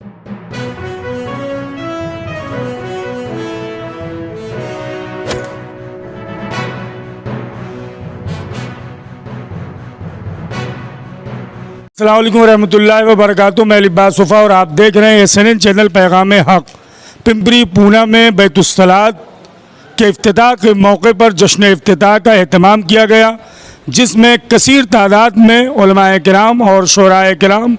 السلام علیکم ورحمۃ اللہ وبرکاتہ. میں لباس صفا اور آپ دیکھ رہے ہیں SNN چینل پیغام حق. پمپری پونا میں بیت الصلاۃ کے افتتاح کے موقع پر جشن افتتاح کا اہتمام کیا گیا، جس میں کثیر تعداد میں علماء کرام اور شعراء کرام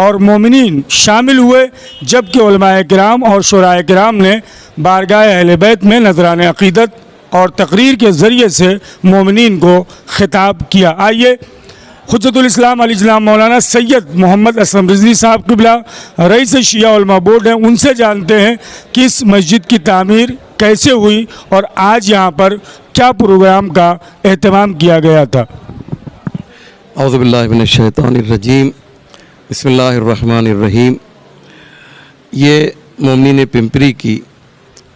اور مومنین شامل ہوئے، جبکہ علماء کرام اور شعراء کرام نے بارگاہ اہل بیت میں نذران عقیدت اور تقریر کے ذریعے سے مومنین کو خطاب کیا. آئیے حجت الاسلام علی جناب مولانا سید محمد اسلم رضوی صاحب قبلہ رئیس شیعہ علماء بورڈ ہیں، ان سے جانتے ہیں کہ اس مسجد کی تعمیر کیسے ہوئی اور آج یہاں پر کیا پروگرام کا اہتمام کیا گیا تھا. اعوذ باللہ من الشیطان الرجیم، بسم اللہ الرحمن الرحیم. یہ مومنین پمپری کی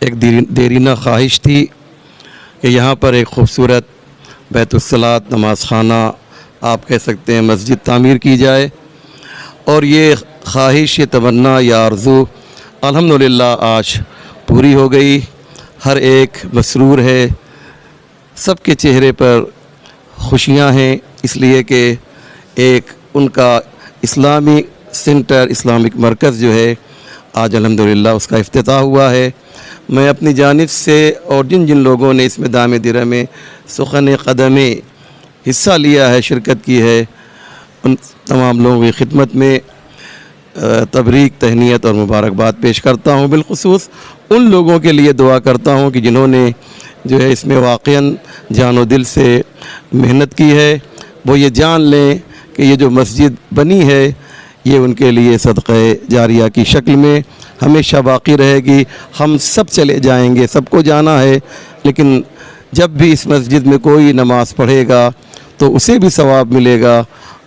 ایک دیرینہ خواہش تھی کہ یہاں پر ایک خوبصورت بیت الصلاۃ نماز خانہ آپ کہہ سکتے ہیں مسجد تعمیر کی جائے، اور یہ خواہش، یہ تمنا، یہ آرزو الحمدللہ آج پوری ہو گئی. ہر ایک مسرور ہے، سب کے چہرے پر خوشیاں ہیں، اس لیے کہ ایک ان کا اسلامی سینٹر، اسلامک مرکز جو ہے آج الحمدللہ اس کا افتتاح ہوا ہے. میں اپنی جانب سے اور جن جن لوگوں نے اس میں دام درہم سخن قدم حصہ لیا ہے، شرکت کی ہے، ان تمام لوگوں کی خدمت میں تبریک، تہنیت اور مبارکباد پیش کرتا ہوں. بالخصوص ان لوگوں کے لیے دعا کرتا ہوں کہ جنہوں نے جو ہے اس میں واقعاً جان و دل سے محنت کی ہے، وہ یہ جان لیں کہ یہ جو مسجد بنی ہے یہ ان کے لیے صدقہ جاریہ کی شکل میں ہمیشہ باقی رہے گی. ہم سب چلے جائیں گے، سب کو جانا ہے، لیکن جب بھی اس مسجد میں کوئی نماز پڑھے گا تو اسے بھی ثواب ملے گا،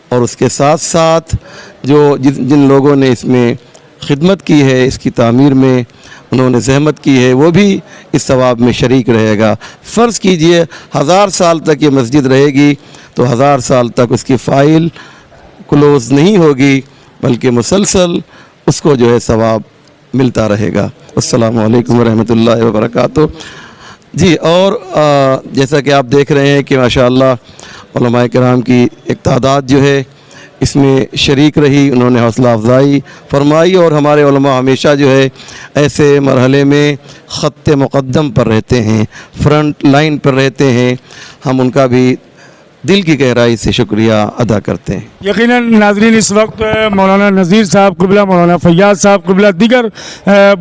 اور اس کے ساتھ ساتھ جو جن لوگوں نے اس میں خدمت کی ہے، اس کی تعمیر میں انہوں نے زحمت کی ہے، وہ بھی اس ثواب میں شریک رہے گا. فرض کیجئے 1000 سال تک یہ مسجد رہے گی تو 1000 سال تک اس کی فائل کلوز نہیں ہوگی، بلکہ مسلسل اس کو جو ہے ثواب ملتا رہے گا. السلام علیکم ورحمۃ اللہ وبرکاتہ. جی، اور جیسا کہ آپ دیکھ رہے ہیں کہ ماشاءاللہ علماء کرام کی ایک تعداد جو ہے اس میں شریک رہی، انہوں نے حوصلہ افزائی فرمائی، اور ہمارے علماء ہمیشہ جو ہے ایسے مرحلے میں خط مقدم پر رہتے ہیں، فرنٹ لائن پر رہتے ہیں. ہم ان کا بھی دل کی گہرائی سے شکریہ ادا کرتے ہیں. یقیناً ناظرین، اس وقت مولانا نذیر صاحب قبلہ، مولانا فیاض صاحب قبلہ، دیگر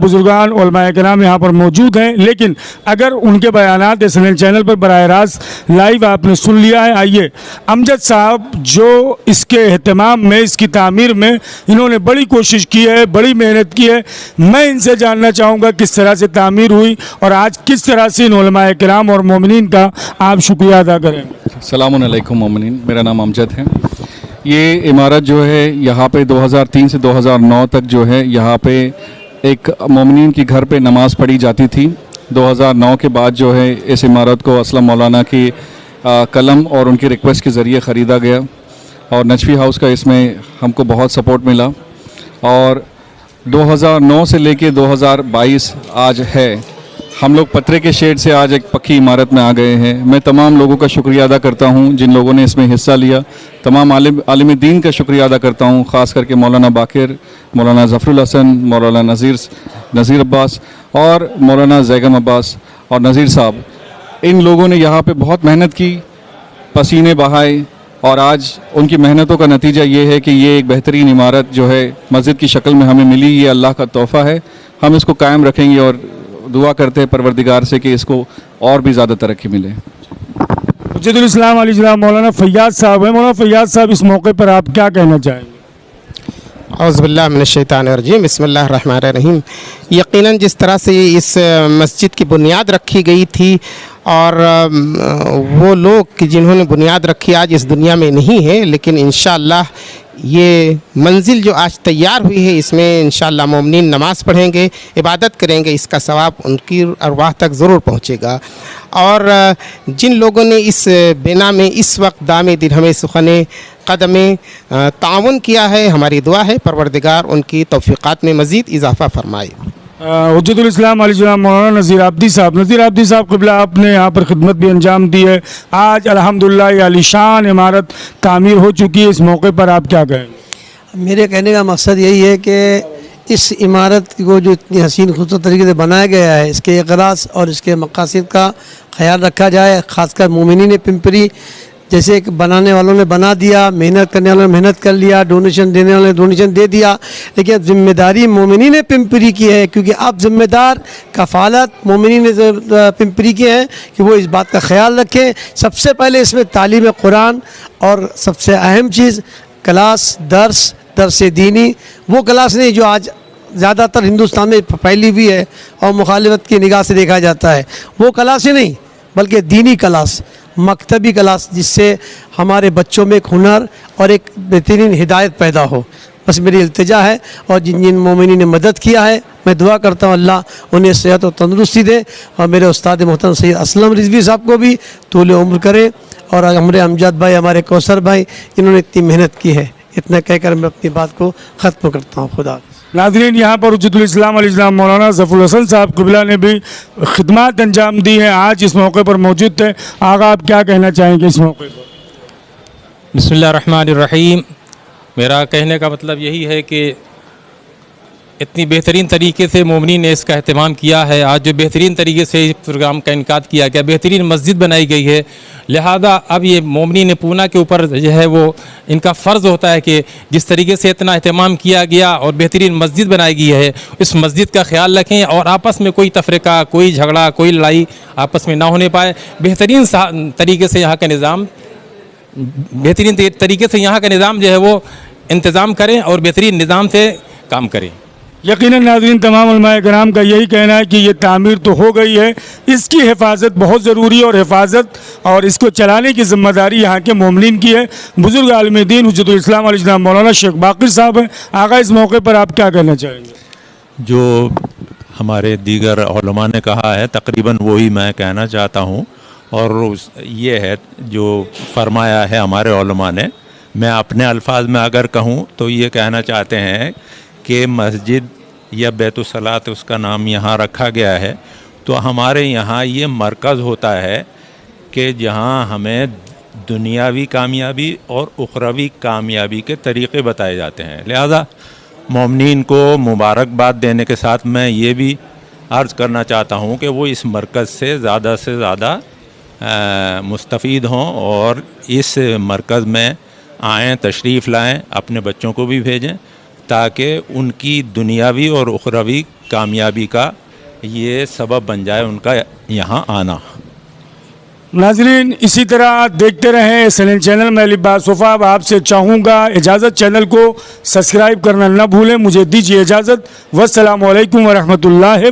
بزرگان علماء کرام یہاں پر موجود ہیں، لیکن اگر ان کے بیانات SNN چینل پر براہ راست لائیو آپ نے سن لیا ہے. آئیے امجد صاحب جو اس کے اہتمام میں، اس کی تعمیر میں انہوں نے بڑی کوشش کی ہے، بڑی محنت کی ہے، میں ان سے جاننا چاہوں گا کس طرح سے تعمیر ہوئی اور آج کس طرح سے ان علماء کرام اور مومنین کا آپ شکریہ ادا کریں. السلام علیکم مومنین، میرا نام امجد ہے. یہ عمارت جو ہے یہاں پہ 2003 سے 2009 تک جو ہے یہاں پہ ایک مومنین کی گھر پہ نماز پڑھی جاتی تھی. 2009 کے بعد جو ہے اس عمارت کو اسلم مولانا کی قلم اور ان کی ریکویسٹ کے ذریعے خریدا گیا، اور نجفی ہاؤس کا اس میں ہم کو بہت سپورٹ ملا، اور 2009 سے لے کے 2022 آج ہے. ہم لوگ پترے کے شیڈ سے آج ایک پکی عمارت میں آ گئے ہیں. میں تمام لوگوں کا شکریہ ادا کرتا ہوں جن لوگوں نے اس میں حصہ لیا. تمام عالم دین کا شکریہ ادا کرتا ہوں، خاص کر کے مولانا باقر، مولانا ظفر الحسن، مولانا نذیر عباس اور مولانا زیگم عباس اور نذیر صاحب. ان لوگوں نے یہاں پہ بہت محنت کی، پسینے بہائے، اور آج ان کی محنتوں کا نتیجہ یہ ہے کہ یہ ایک بہترین عمارت جو ہے مسجد کی شکل میں ہمیں ملی. یہ اللہ کا تحفہ ہے، ہم اس کو قائم رکھیں گے اور دعا کرتے ہیں پروردگار سے کہ اس کو اور بھی زیادہ ترقی ملے. حجت الاسلام علی جناب مولانا فیاض صاحب ہیں. مولانا فیاض صاحب، اس موقع پر آپ کیا کہنا چاہیں گے؟ اعوذ باللہ من الشیطان الرجیم، بسم اللہ الرحمن الرحیم. یقیناً جس طرح سے اس مسجد کی بنیاد رکھی گئی تھی اور وہ لوگ کہ جنہوں نے بنیاد رکھی آج اس دنیا میں نہیں ہے، لیکن انشاءاللہ یہ منزل جو آج تیار ہوئی ہے اس میں انشاءاللہ مومنین نماز پڑھیں گے، عبادت کریں گے، اس کا ثواب ان کی ارواح تک ضرور پہنچے گا۔ اور جن لوگوں نے اس بنا میں اس وقت دام درہم سخن قدم تعاون کیا ہے، ہماری دعا ہے پروردگار ان کی توفیقات میں مزید اضافہ فرمائے۔ حجت الاسلام علیہ السلام مولانا نذیر عابدی صاحب قبلہ، آپ نے یہاں پر خدمت بھی انجام دی ہے، آج الحمدللہ یہ عالی شان عمارت تعمیر ہو چکی ہے، اس موقع پر آپ کیا کہیں گے؟ میرے کہنے کا مقصد یہی ہے کہ اس عمارت کو جو اتنی حسین خوبصورت طریقے سے بنایا گیا ہے، اس کے اغراض اور اس کے مقاصد کا خیال رکھا جائے، خاص کر مومنین پمپری جیسے کہ بنانے والوں نے بنا دیا، محنت کرنے والوں نے محنت کر لیا، ڈونیشن دینے والوں نے ڈونیشن دے دیا، لیکن اب ذمہ داری مومنین پمپری کی ہے، کیونکہ اب ذمہ دار کفالت مومنین پمپری کی ہے کہ وہ اس بات کا خیال رکھیں۔ سب سے پہلے اس میں تعلیم قرآن اور سب سے اہم چیز کلاس، درس دینی، وہ کلاس نہیں جو آج زیادہ تر ہندوستان میں پھیلی ہوئی ہے اور مخالفت کی نگاہ سے دیکھا جاتا ہے، وہ کلاس ہی نہیں بلکہ دینی کلاس، مکتبی کلاس، جس سے ہمارے بچوں میں ایک ہنر اور ایک بہترین ہدایت پیدا ہو۔ بس میری التجا ہے، اور جن مومنین نے مدد کیا ہے میں دعا کرتا ہوں اللہ انہیں صحت و تندرستی دے، اور میرے استاد محترم سید اسلم رضوی صاحب کو بھی طول عمر کرے، اور ہمارے امجد بھائی، ہمارے کوثر بھائی، انہوں نے اتنی محنت کی ہے۔ اتنا کہہ کر میں اپنی بات کو ختم کرتا ہوں۔ خدا ناظرین، یہاں پر حجت الاسلام علیہ السلام مولانا ظفر الحسن صاحب قبلہ نے بھی خدمات انجام دی ہیں، آج اس موقع پر موجود تھے۔ آقا آپ کیا کہنا چاہیں گے اس موقع پر؟ بسم اللہ الرحمن الرحیم۔ میرا کہنے کا مطلب یہی ہے کہ اتنی بہترین طریقے سے مومنین نے اس کا اہتمام کیا ہے، آج جو بہترین طریقے سے اس پروگرام کا انعقاد کیا گیا، بہترین مسجد بنائی گئی ہے، لہذا اب یہ مومنین پونا کے اوپر جو ہے وہ ان کا فرض ہوتا ہے کہ جس طریقے سے اتنا اہتمام کیا گیا اور بہترین مسجد بنائی گئی ہے، اس مسجد کا خیال رکھیں اور آپس میں کوئی تفرقہ، کوئی جھگڑا، کوئی لڑائی آپس میں نہ ہونے پائے۔ بہترین طریقے سے یہاں کا نظام جو ہے وہ انتظام کریں اور بہترین نظام سے کام کریں۔ یقیناً ناظرین، تمام علماء کرام کا یہی کہنا ہے کہ یہ تعمیر تو ہو گئی ہے، اس کی حفاظت بہت ضروری ہے، اور حفاظت اور اس کو چلانے کی ذمہ داری یہاں کے مومنین کی ہے۔ بزرگ عالم دین حجت الاسلام علیہ السلام مولانا شیخ باقر صاحب ہیں۔ آقا اس موقع پر آپ کیا کہنا چاہیں گے؟ جو ہمارے دیگر علماء نے کہا ہے تقریباً وہی میں کہنا چاہتا ہوں، اور یہ ہے جو فرمایا ہے ہمارے علماء نے۔ میں اپنے الفاظ میں اگر کہوں تو یہ کہنا چاہتے ہیں کہ مسجد یا بیت الصلاۃ اس کا نام یہاں رکھا گیا ہے، تو ہمارے یہاں یہ مرکز ہوتا ہے کہ جہاں ہمیں دنیاوی کامیابی اور اخروی کامیابی کے طریقے بتائے جاتے ہیں۔ لہذا مومنین کو مبارکباد دینے کے ساتھ میں یہ بھی عرض کرنا چاہتا ہوں کہ وہ اس مرکز سے زیادہ مستفید ہوں اور اس مرکز میں آئیں، تشریف لائیں، اپنے بچوں کو بھی بھیجیں تاکہ ان کی دنیاوی اور اخروی کامیابی کا یہ سبب بن جائے ان کا یہاں آنا۔ ناظرین، اسی طرح دیکھتے رہیں SNN چینل۔ میں لباس وفا آپ سے چاہوں گا اجازت، چینل کو سبسکرائب کرنا نہ بھولیں۔ مجھے دیجیے اجازت، والسلام علیکم ورحمۃ اللہ